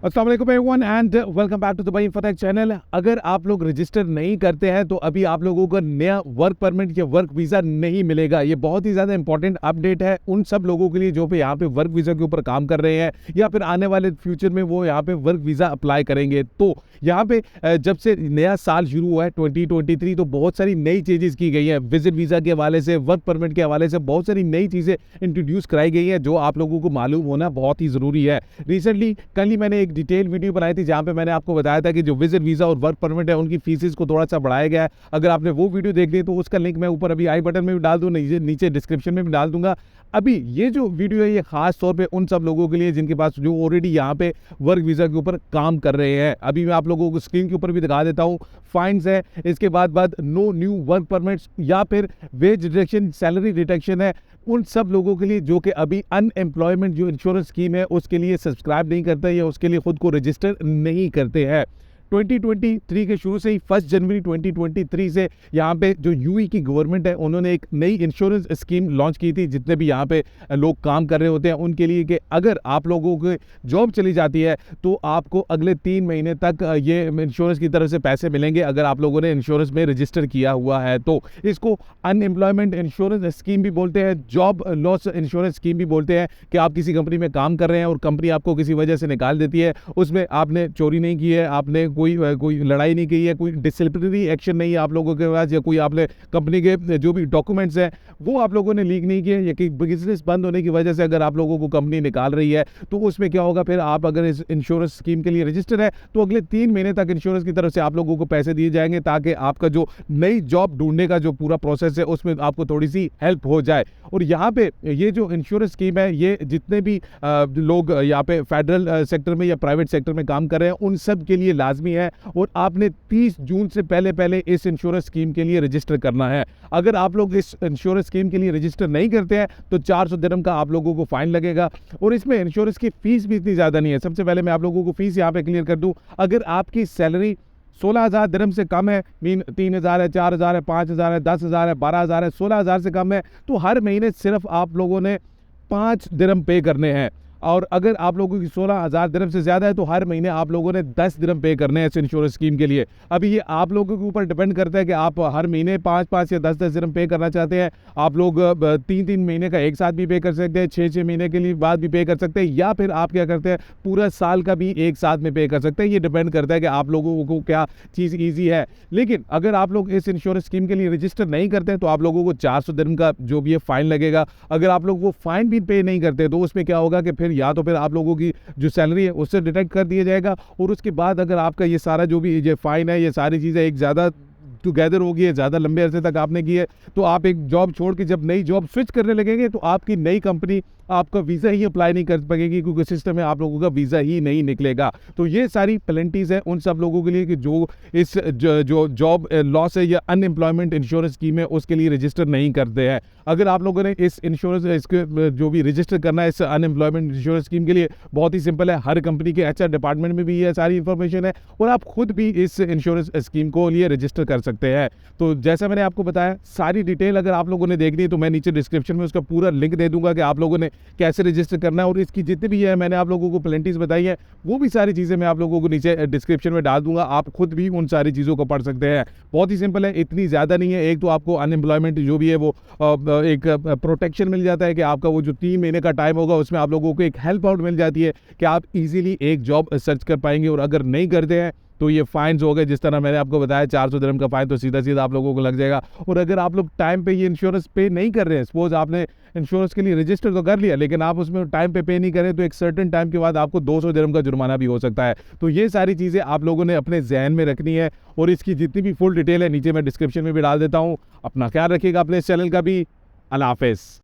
अस्सलाम वालेकुम everyone and welcome back to the Infotech channel. अगर आप लोग रजिस्टर नहीं करते हैं तो अभी आप लोगों को नया वर्क परमिट या वर्क वीज़ा नहीं मिलेगा। ये बहुत ही ज़्यादा इंपॉर्टेंट अपडेट है उन सब लोगों के लिए जो पे यहाँ पे वर्क वीज़ा के ऊपर काम कर रहे हैं या फिर आने वाले फ्यूचर में वो यहाँ पे वर्क वीज़ा अप्लाई करेंगे। तो यहाँ पे जब से नया साल शुरू हुआ है 2023 तो बहुत सारी नई चेंजेस की गई हैं। विजिट वीज़ा के हवाले से, वर्क परमिट के हवाले से बहुत सारी नई चीज़ें इंट्रोड्यूस कराई गई हैं जो आप लोगों को मालूम होना बहुत ही ज़रूरी है। रिसेंटली कल ही मैंने एक डिटेल वीडियो बनाई थी जहां पे मैंने आपको बताया था कि जो विजिट वीज़ा और वर्क परमिट है उनकी फीसेस को थोड़ा सा बढ़ाया गया है। अगर आपने वो वीडियो देख ली तो उसका लिंक मैं ऊपर अभी आई बटन में भी डाल दूँ, नीचे डिस्क्रिप्शन में भी डाल दूंगा। अभी ये जो वीडियो है ये खास तौर पे उन सब लोगों के लिए जिनके पास जो ऑलरेडी यहाँ पे वर्क वीज़ा के ऊपर काम कर रहे हैं। अभी मैं आप लोगों को स्क्रीन के ऊपर भी दिखा देता हूँ। फाइन्स है, इसके बाद नो न्यू वर्क परमिट्स या फिर वेज डिडक्शन, सैलरी डिडक्शन है उन सब लोगों के लिए जो कि अभी अनएम्प्लॉयमेंट जो इंश्योरेंस स्कीम है उसके लिए सब्सक्राइब नहीं करते या उसके लिए खुद को रजिस्टर नहीं करते हैं। 2023 के शुरू से ही 1 जनवरी 2023 से यहाँ पे जो यूएई की गवर्नमेंट है उन्होंने एक नई इंश्योरेंस स्कीम लॉन्च की थी जितने भी यहाँ पे लोग काम कर रहे होते हैं उनके लिए कि अगर आप लोगों को जॉब चली जाती है तो आपको अगले 3 महीने तक ये इंश्योरेंस की तरफ से पैसे मिलेंगे अगर आप लोगों ने इंश्योरेंस में रजिस्टर किया हुआ है। तो इसको अनएम्प्लॉयमेंट इंश्योरेंस स्कीम भी बोलते हैं, जॉब लॉस इंश्योरेंस स्कीम भी बोलते हैं कि आप किसी कंपनी में काम कर रहे हैं और कंपनी आपको किसी वजह से निकाल देती है, उसमें आपने चोरी नहीं की है, आपने कोई लड़ाई नहीं की है, कोई डिसिप्लिनरी एक्शन नहीं है आप लोगों के पास, या कोई आपने कंपनी के जो भी डॉक्यूमेंट्स हैं वो आप लोगों ने लीक नहीं किए, या कि बिजनेस बंद होने की वजह से अगर आप लोगों को कंपनी निकाल रही है तो उसमें क्या होगा, फिर आप अगर इस इंश्योरेंस स्कीम के लिए रजिस्टर है तो अगले 3 महीने तक इंश्योरेंस की तरफ से आप लोगों को पैसे दिए जाएंगे ताकि आपका जो नई जॉब ढूंढने का जो पूरा प्रोसेस है उसमें आपको थोड़ी सी हेल्प हो जाए। और यहाँ पे ये जो इंश्योरेंस स्कीम है ये जितने भी लोग यहाँ पे फेडरल सेक्टर में या प्राइवेट सेक्टर में काम कर रहे हैं उन सब के लिए लाजमी है और आपने 30 जून से पहले इस इंश्योरेंस स्कीम के लिए रजिस्टर करना है। अगर आप लोग इस इंश्योरेंस स्कीम के लिए रजिस्टर नहीं करते हैं तो 400 दिरहम का आप लोगों को फाइन लगेगा। और इसमें इंश्योरेंस की फीस भी इतनी ज़्यादा नहीं है। सबसे पहले मैं आप लोगों को फीस यहाँ पे क्लियर कर दूँ। अगर आपकी सैलरी 16,000 दिरहम से कम है, मीन 3,000 है, 4,000 है, 5,000 है, 10,000 है, 12,000 है, 16,000 से कम है तो हर महीने सिर्फ आप लोगों ने 5 दिरहम पे करने हैं। और अगर आप लोगों की 16,000 दिरहम से ज़्यादा है तो हर महीने आप लोगों ने 10 दिरहम पे करने हैं इस इंश्योरेंस स्कीम के लिए। अभी ये आप लोगों के ऊपर डिपेंड करता है कि आप हर महीने 5-5 या 10-10 दिरहम पे करना चाहते हैं। आप लोग 3-3 महीने का एक साथ भी पे कर सकते हैं, 6-6 महीने के लिए बाद भी पे कर सकते हैं, या फिर आप क्या करते हैं पूरा साल का भी एक साथ में पे कर सकते हैं। ये डिपेंड करता है कि आप लोगों को क्या चीज़ ईजी है। लेकिन अगर आप लोग इस इंश्योरेंस स्कीम के लिए रजिस्टर नहीं करते तो आप लोगों को 400 दिरहम का जो भी है फाइन लगेगा। अगर आप लोग वो फाइन भी पे नहीं करते तो उसमें क्या होगा कि फिर या तो फिर आप लोगों की जो सैलरी है उससे डिडक्ट कर दिया जाएगा और उसके बाद अगर आपका ये सारा जो भी ये फाइन है ये सारी चीज़ें एक ज़्यादा टुगेदर होगी है, ज़्यादा लंबे अरसे तक आपने की है तो आप एक जॉब छोड़ के जब नई जॉब स्विच करने लगेंगे तो आपकी नई कंपनी आपका वीज़ा ही अप्लाई नहीं कर पाएगी क्योंकि सिस्टम में आप लोगों का वीज़ा ही नहीं निकलेगा। तो ये सारी पेनल्टीज़ है उन सब लोगों के लिए कि जो इस जो जॉब लॉस है या अनएम्प्लॉयमेंट इंश्योरेंस स्कीम है उसके लिए रजिस्टर नहीं करते हैं। अगर आप लोगों ने इस इंश्योरेंस इसके जो भी रजिस्टर करना है इस अनएम्प्लॉयमेंट इंश्योरेंस स्कीम के लिए बहुत ही सिंपल है। हर कंपनी के HR डिपार्टमेंट में भी ये सारी इन्फॉर्मेशन है और आप खुद भी इस इंश्योरेंस स्कीम को लिए रजिस्टर कर सकते हैं। तो जैसा मैंने आपको बताया सारी डिटेल अगर आप लोगों ने देखनी है तो मैं नीचे डिस्क्रिप्शन में उसका पूरा लिंक दे दूंगा कि आप लोगों ने कैसे रजिस्टर करना है और इसकी जितनी भी है मैंने आप लोगों को पेनल्टीज बताई है वो भी सारी चीज़ें मैं आप लोगों को नीचे डिस्क्रिप्शन में डाल दूंगा। आप खुद भी उन सारी चीज़ों को पढ़ सकते हैं। बहुत ही सिंपल है, इतनी ज़्यादा नहीं है। एक तो आपको अनएम्प्लॉयमेंट जो भी है वो एक प्रोटेक्शन मिल जाता है कि आपका वो जो 3 महीने का टाइम होगा उसमें आप लोगों को एक हेल्प आउट मिल जाती है कि आप इजीली एक जॉब सर्च कर पाएंगे। और अगर नहीं करते हैं तो ये फाइन्स हो गए, जिस तरह मैंने आपको बताया 400 दिरहम का फाइन तो सीधा आप लोगों को लग जाएगा। और अगर आप लोग टाइम पे ये इंश्योरेंस पे नहीं कर रहे हैं, सपोज आपने इंश्योरेंस के लिए रजिस्टर तो कर लिया लेकिन आप उसमें टाइम पे नहीं करें तो एक सर्टेन टाइम के बाद आपको 200 दिरहम का जुर्माना भी हो सकता है। तो ये सारी चीज़ें आप लोगों ने अपने जहन में रखनी है और इसकी जितनी भी फुल डिटेल है नीचे मैं डिस्क्रिप्शन में भी डाल देता हूँ। अपना ख्याल रखिएगा अपने इस चैनल का भी। अल्लाह हाफिज़।